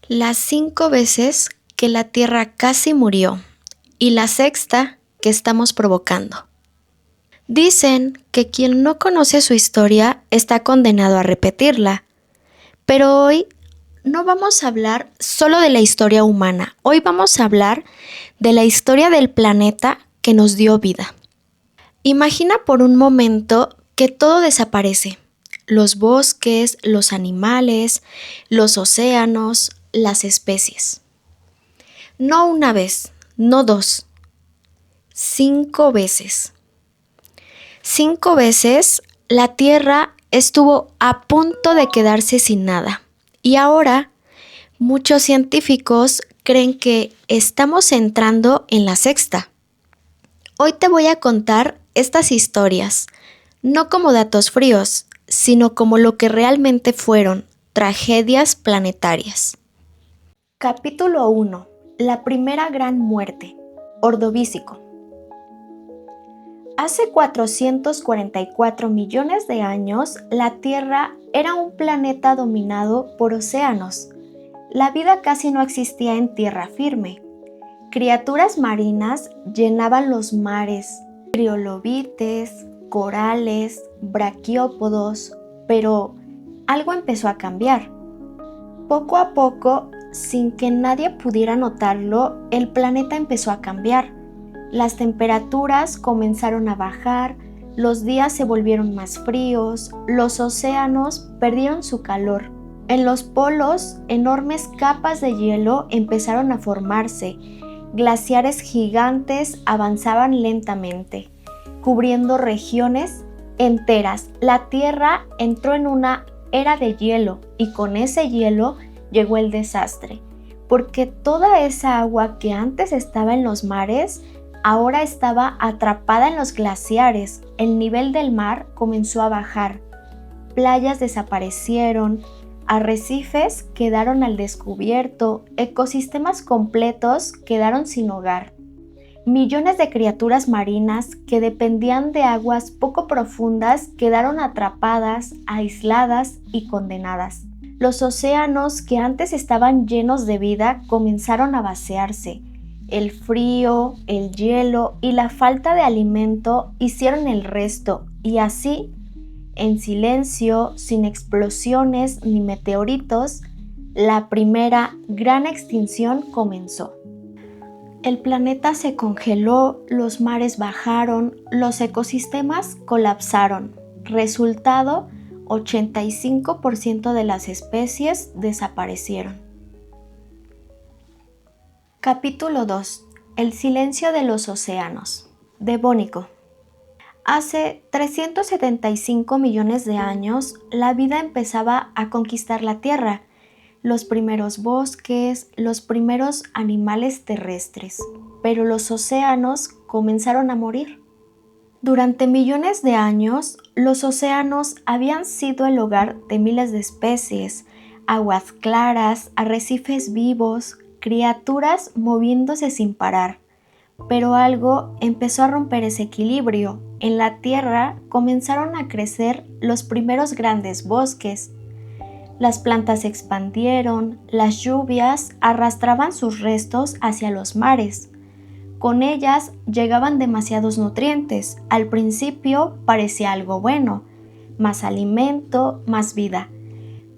Las 5 veces que la Tierra casi murió y la sexta que estamos provocando. Dicen que quien no conoce su historia está condenado a repetirla, pero hoy no vamos a hablar solo de la historia humana, hoy vamos a hablar de la historia del planeta que nos dio vida. Imagina por un momento que todo desaparece, los bosques, los animales, los océanos, las especies. No una vez, no dos, 5 veces. 5 veces la Tierra estuvo a punto de quedarse sin nada. Y ahora muchos científicos creen que estamos entrando en la sexta. Hoy te voy a contar estas historias, no como datos fríos, sino como lo que realmente fueron, tragedias planetarias. Capítulo 1. La primera gran muerte. Ordovícico. Hace 444 millones de años, la Tierra era un planeta dominado por océanos. La vida casi no existía en tierra firme. Criaturas marinas llenaban los mares, trilobites, corales, braquiópodos, pero algo empezó a cambiar. Poco a poco, sin que nadie pudiera notarlo, el planeta empezó a cambiar. Las temperaturas comenzaron a bajar, los días se volvieron más fríos, los océanos perdieron su calor. En los polos, enormes capas de hielo empezaron a formarse. Glaciares gigantes avanzaban lentamente, cubriendo regiones enteras. La Tierra entró en una era de hielo y con ese hielo llegó el desastre, porque toda esa agua que antes estaba en los mares ahora estaba atrapada en los glaciares. El nivel del mar comenzó a bajar, playas desaparecieron, arrecifes quedaron al descubierto, ecosistemas completos quedaron sin hogar. Millones de criaturas marinas que dependían de aguas poco profundas quedaron atrapadas, aisladas y condenadas. Los océanos que antes estaban llenos de vida comenzaron a vaciarse. El frío, el hielo y la falta de alimento hicieron el resto, y así, en silencio, sin explosiones ni meteoritos, la primera gran extinción comenzó. El planeta se congeló, los mares bajaron, los ecosistemas colapsaron. Resultado, 85% de las especies desaparecieron. Capítulo 2. El silencio de los océanos. Devónico. Hace 375 millones de años, la vida empezaba a conquistar la Tierra, los primeros bosques, los primeros animales terrestres, pero los océanos comenzaron a morir. Durante millones de años, los océanos habían sido el hogar de miles de especies, aguas claras, arrecifes vivos, criaturas moviéndose sin parar. Pero algo empezó a romper ese equilibrio. En la Tierra comenzaron a crecer los primeros grandes bosques. Las plantas se expandieron, las lluvias arrastraban sus restos hacia los mares. Con ellas llegaban demasiados nutrientes. Al principio parecía algo bueno, más alimento, más vida.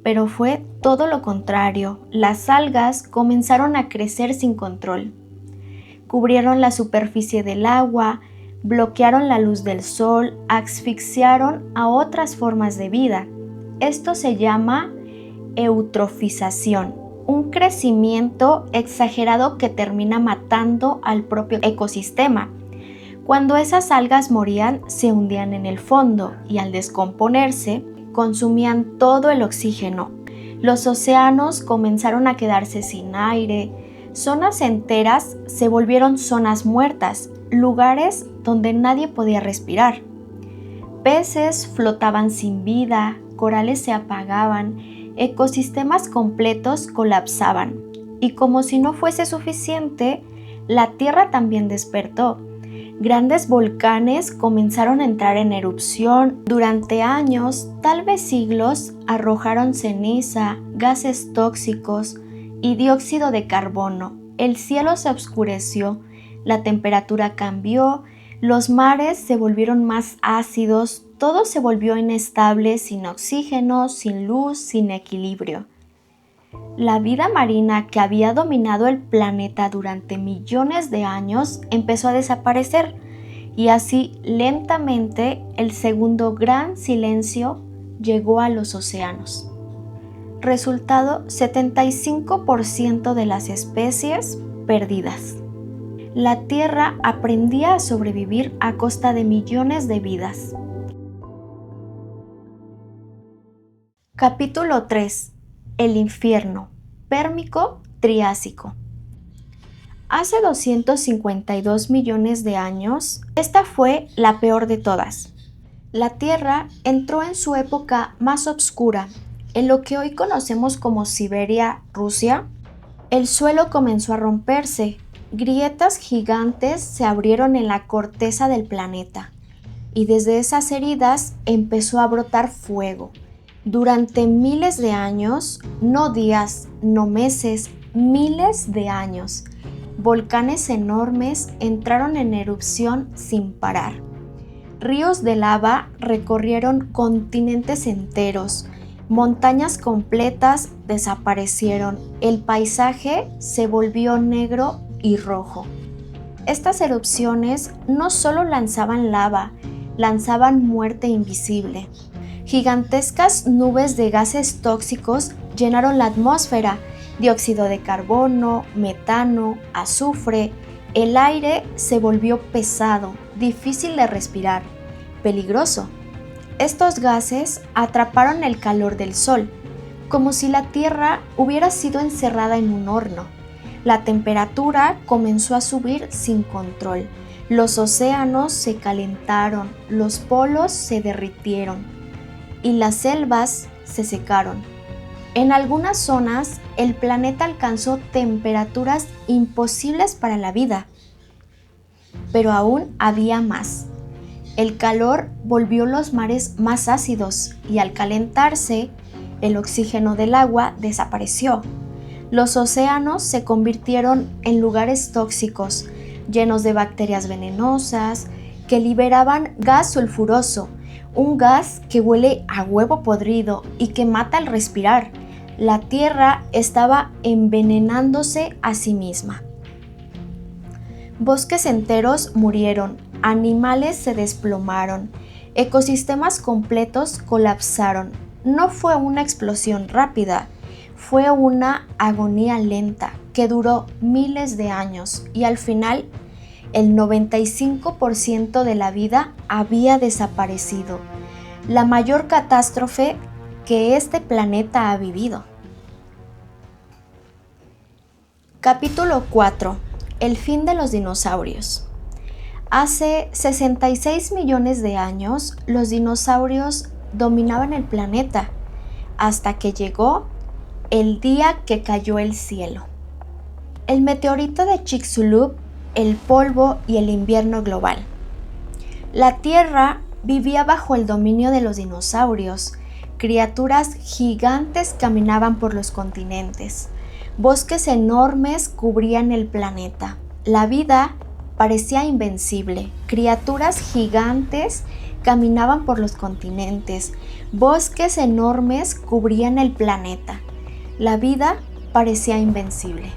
Pero fue todo lo contrario. Las algas comenzaron a crecer sin control. Cubrieron la superficie del agua, bloquearon la luz del sol, asfixiaron a otras formas de vida. Esto se llama eutrofización, un crecimiento exagerado que termina matando al propio ecosistema. Cuando esas algas morían, se hundían en el fondo y al descomponerse, consumían todo el oxígeno. Los océanos comenzaron a quedarse sin aire. Zonas enteras se volvieron zonas muertas, lugares donde nadie podía respirar. Peces flotaban sin vida, corales se apagaban, ecosistemas completos colapsaban. Y como si no fuese suficiente, la Tierra también despertó. Grandes volcanes comenzaron a entrar en erupción. Durante años, tal vez siglos, arrojaron ceniza, gases tóxicos y dióxido de carbono. El cielo se oscureció, la temperatura cambió, los mares se volvieron más ácidos, todo se volvió inestable, sin oxígeno, sin luz, sin equilibrio. La vida marina que había dominado el planeta durante millones de años empezó a desaparecer y así lentamente el segundo gran silencio llegó a los océanos. Resultado: 75% de las especies perdidas. La Tierra aprendía a sobrevivir a costa de millones de vidas. Capítulo 3. El infierno, Pérmico-Triásico. Hace 252 millones de años, esta fue la peor de todas. La Tierra entró en su época más oscura. En lo que hoy conocemos como Siberia, Rusia, el suelo comenzó a romperse. Grietas gigantes se abrieron en la corteza del planeta y desde esas heridas empezó a brotar fuego. Durante miles de años, no días, no meses, miles de años, volcanes enormes entraron en erupción sin parar. Ríos de lava recorrieron continentes enteros, montañas completas desaparecieron, el paisaje se volvió negro y rojo. Estas erupciones no solo lanzaban lava, lanzaban muerte invisible. Gigantescas nubes de gases tóxicos llenaron la atmósfera: dióxido de carbono, metano, azufre. El aire se volvió pesado, difícil de respirar, peligroso. Estos gases atraparon el calor del sol, como si la Tierra hubiera sido encerrada en un horno. La temperatura comenzó a subir sin control. Los océanos se calentaron, los polos se derritieron y las selvas se secaron. En algunas zonas, el planeta alcanzó temperaturas imposibles para la vida. Pero aún había más. El calor volvió los mares más ácidos y al calentarse, el oxígeno del agua desapareció. Los océanos se convirtieron en lugares tóxicos, llenos de bacterias venenosas que liberaban gas sulfuroso, un gas que huele a huevo podrido y que mata al respirar. La Tierra estaba envenenándose a sí misma. Bosques enteros murieron, animales se desplomaron, ecosistemas completos colapsaron. No fue una explosión rápida, fue una agonía lenta que duró miles de años y al final el 95% de la vida había desaparecido. La mayor catástrofe que este planeta ha vivido. Capítulo 4. El fin de los dinosaurios. Hace 66 millones de años, los dinosaurios dominaban el planeta, hasta que llegó el día que cayó el cielo. El meteorito de Chicxulub, el polvo y el invierno global. La Tierra vivía bajo el dominio de los dinosaurios. Criaturas gigantes caminaban por los continentes. Bosques enormes cubrían el planeta. La vida parecía invencible. Criaturas gigantes caminaban por los continentes. Bosques enormes cubrían el planeta. La vida parecía invencible.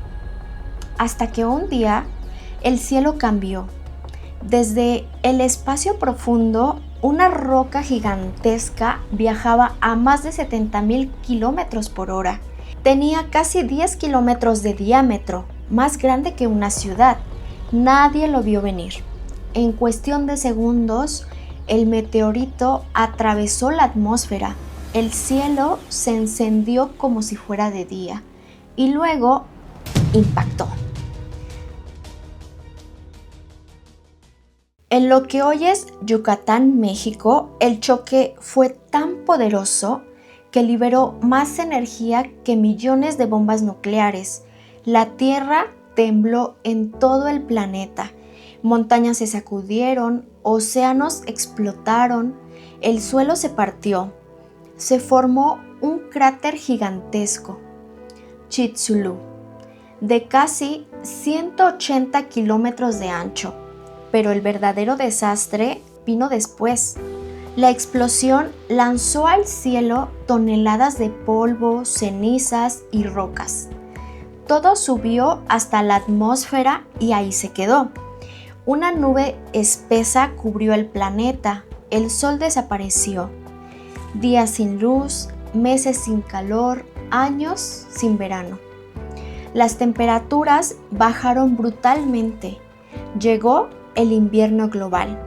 Hasta que un día el cielo cambió. Desde el espacio profundo, una roca gigantesca viajaba a más de 70,000 kilómetros por hora. Tenía casi 10 kilómetros de diámetro, más grande que una ciudad. Nadie lo vio venir. En cuestión de segundos, el meteorito atravesó la atmósfera. El cielo se encendió como si fuera de día y luego impactó. En lo que hoy es Yucatán, México, el choque fue tan poderoso que liberó más energía que millones de bombas nucleares. La Tierra tembló en todo el planeta. Montañas se sacudieron, océanos explotaron, el suelo se partió. Se formó un cráter gigantesco, Chicxulub. de casi 180 kilómetros de ancho, pero el verdadero desastre vino después. La explosión lanzó al cielo toneladas de polvo, cenizas y rocas. Todo subió hasta la atmósfera y ahí se quedó. Una nube espesa cubrió el planeta, el sol desapareció. Días sin luz, meses sin calor, años sin verano. Las temperaturas bajaron brutalmente. Llegó el invierno global.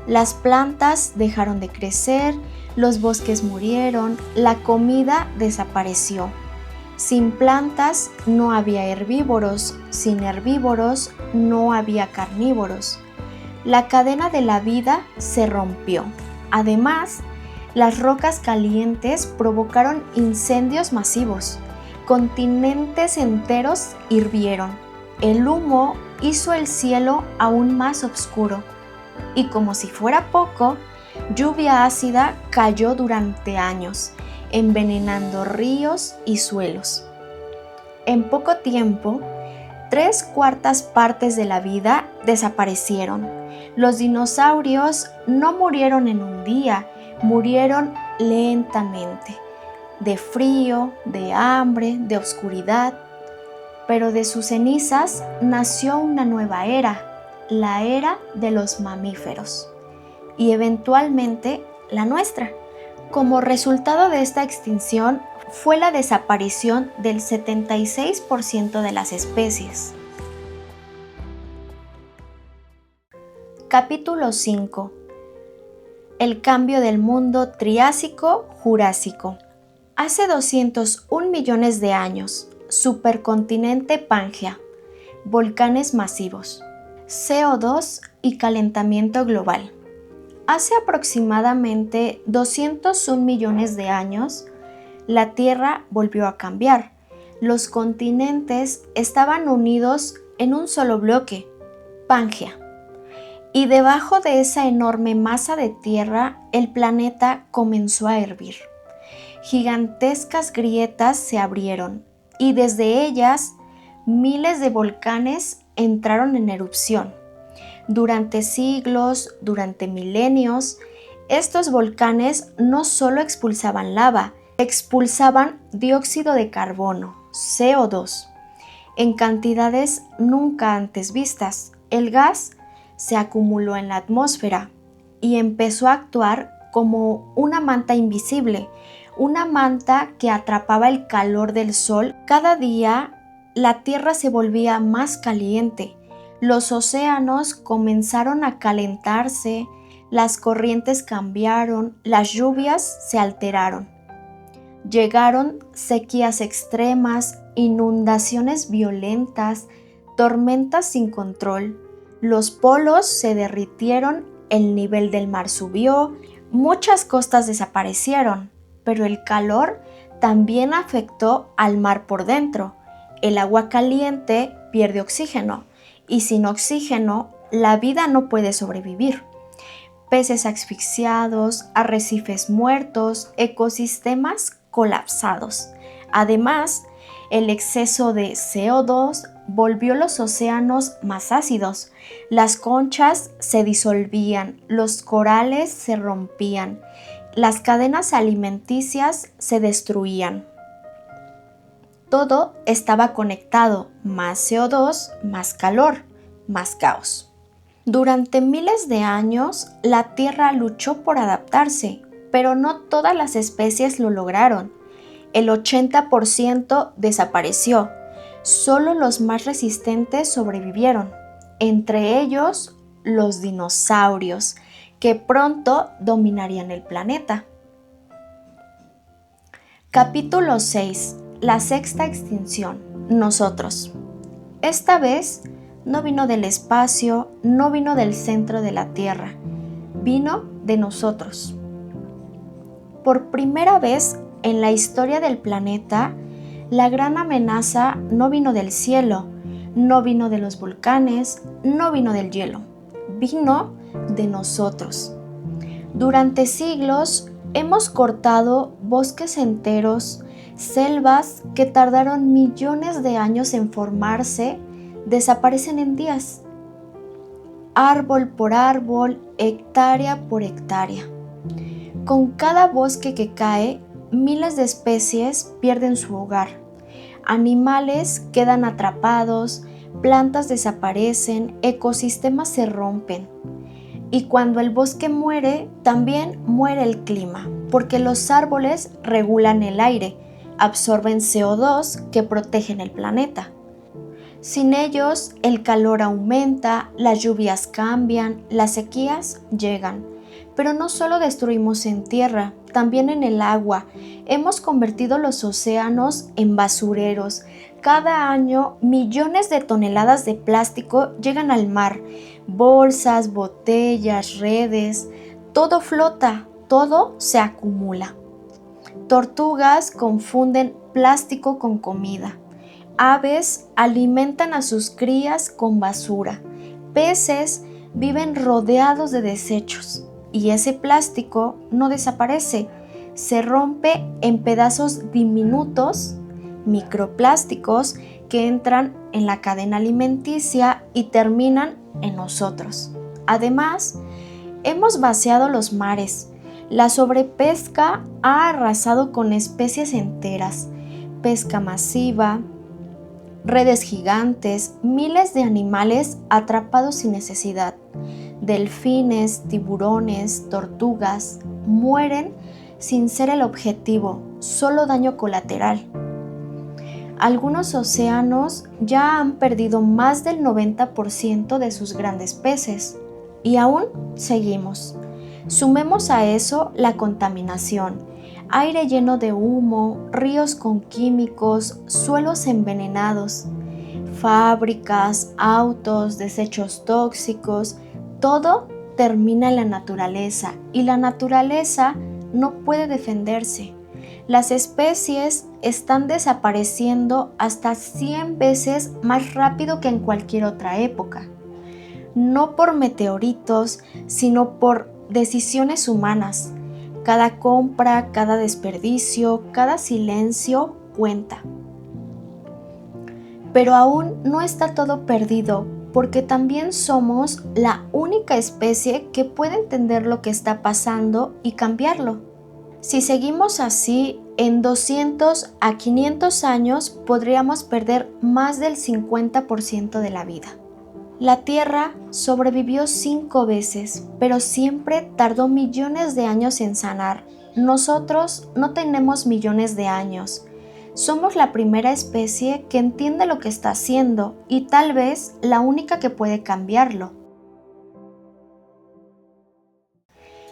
Las plantas dejaron de crecer, los bosques murieron, la comida desapareció. Sin plantas no había herbívoros, sin herbívoros no había carnívoros. La cadena de la vida se rompió. Además, las rocas calientes provocaron incendios masivos. Continentes enteros hirvieron. El humo hizo el cielo aún más oscuro. Y como si fuera poco, lluvia ácida cayó durante años, envenenando ríos y suelos. En poco tiempo, 3/4 partes de la vida desaparecieron. Los dinosaurios no murieron en un día, murieron lentamente, de frío, de hambre, de oscuridad. Pero de sus cenizas nació una nueva era, la era de los mamíferos, y eventualmente la nuestra. Como resultado de esta extinción fue la desaparición del 76% de las especies. Capítulo 5. El cambio del mundo Triásico-Jurásico. Hace 201 millones de años, supercontinente Pangea, volcanes masivos, CO2 y calentamiento global. Hace aproximadamente 201 millones de años, la Tierra volvió a cambiar. Los continentes estaban unidos en un solo bloque, Pangea. Y debajo de esa enorme masa de tierra, el planeta comenzó a hervir. Gigantescas grietas se abrieron y desde ellas miles de volcanes entraron en erupción. Durante siglos, durante milenios, estos volcanes no solo expulsaban lava, expulsaban dióxido de carbono, CO2, en cantidades nunca antes vistas. El gas se acumuló en la atmósfera y empezó a actuar como una manta invisible, una manta que atrapaba el calor del sol. Cada día la Tierra se volvía más caliente, los océanos comenzaron a calentarse, las corrientes cambiaron, las lluvias se alteraron. Llegaron sequías extremas, inundaciones violentas, tormentas sin control. Los polos se derritieron, el nivel del mar subió, muchas costas desaparecieron, pero el calor también afectó al mar por dentro. El agua caliente pierde oxígeno y sin oxígeno la vida no puede sobrevivir. Peces asfixiados, arrecifes muertos, ecosistemas colapsados. Además, el exceso de CO2 volvió los océanos más ácidos. Las conchas se disolvían, los corales se rompían, las cadenas alimenticias se destruían. Todo estaba conectado, más CO2, más calor, más caos. Durante miles de años, la Tierra luchó por adaptarse, pero no todas las especies lo lograron. El 80% desapareció. Solo los más resistentes sobrevivieron, entre ellos los dinosaurios, que pronto dominarían el planeta. Capítulo 6. La sexta extinción. Nosotros. Esta vez no vino del espacio, no vino del centro de la Tierra, vino de nosotros. Por primera vez en la historia del planeta, la gran amenaza no vino del cielo, no vino de los volcanes, no vino del hielo, vino de nosotros. Durante siglos hemos cortado bosques enteros, Selvas que tardaron millones de años en formarse desaparecen en días. Árbol por árbol, hectárea por hectárea. Con cada bosque que cae, miles de especies pierden su hogar. Animales quedan atrapados, plantas desaparecen, ecosistemas se rompen. Y cuando el bosque muere, también muere el clima, porque los árboles regulan el aire, absorben CO2 que protegen el planeta. Sin ellos, el calor aumenta, las lluvias cambian, las sequías llegan. Pero no solo destruimos en tierra, también en el agua. Hemos convertido los océanos en basureros. Cada año, millones de toneladas de plástico llegan al mar. Bolsas, botellas, redes, todo flota, todo se acumula. Tortugas confunden plástico con comida. Aves alimentan a sus crías con basura. Peces viven rodeados de desechos. Y ese plástico no desaparece, se rompe en pedazos diminutos, microplásticos que entran en la cadena alimenticia y terminan en nosotros. Además, hemos vaciado los mares. La sobrepesca ha arrasado con especies enteras, pesca masiva, redes gigantes, miles de animales atrapados sin necesidad. Delfines, tiburones, tortugas mueren sin ser el objetivo, solo daño colateral. Algunos océanos ya han perdido más del 90% de sus grandes peces y aún seguimos. Sumemos a eso la contaminación, aire lleno de humo, ríos con químicos, suelos envenenados, fábricas, autos, desechos tóxicos. Todo termina en la naturaleza y la naturaleza no puede defenderse. Las especies están desapareciendo hasta 100 veces más rápido que en cualquier otra época. No por meteoritos, sino por decisiones humanas. Cada compra, cada desperdicio, cada silencio cuenta. Pero aún no está todo perdido, porque también somos la única especie que puede entender lo que está pasando y cambiarlo. Si seguimos así, en 200 a 500 años podríamos perder más del 50% de la vida. La Tierra sobrevivió 5 veces, pero siempre tardó millones de años en sanar. Nosotros no tenemos millones de años. Somos la primera especie que entiende lo que está haciendo y tal vez la única que puede cambiarlo.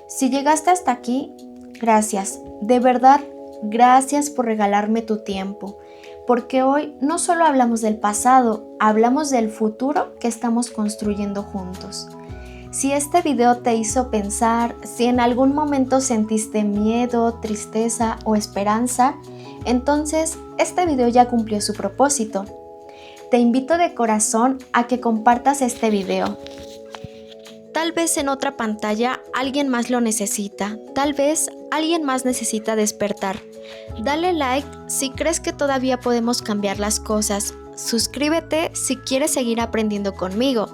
Si llegaste hasta aquí, gracias. De verdad, gracias por regalarme tu tiempo. Porque hoy no solo hablamos del pasado, hablamos del futuro que estamos construyendo juntos. Si este video te hizo pensar, si en algún momento sentiste miedo, tristeza o esperanza, entonces este video ya cumplió su propósito. Te invito de corazón a que compartas este video. Tal vez en otra pantalla alguien más lo necesita, tal vez alguien más necesita despertar. Dale like si crees que todavía podemos cambiar las cosas. Suscríbete si quieres seguir aprendiendo conmigo.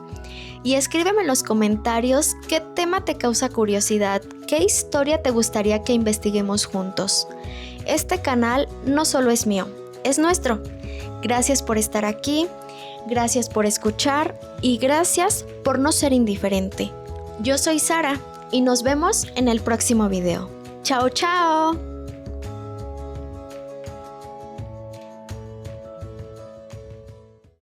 Y escríbeme en los comentarios qué tema te causa curiosidad, qué historia te gustaría que investiguemos juntos. Este canal no solo es mío, es nuestro. Gracias por estar aquí, gracias por escuchar y gracias por no ser indiferente. Yo soy Sara y nos vemos en el próximo video. ¡Chao, chao!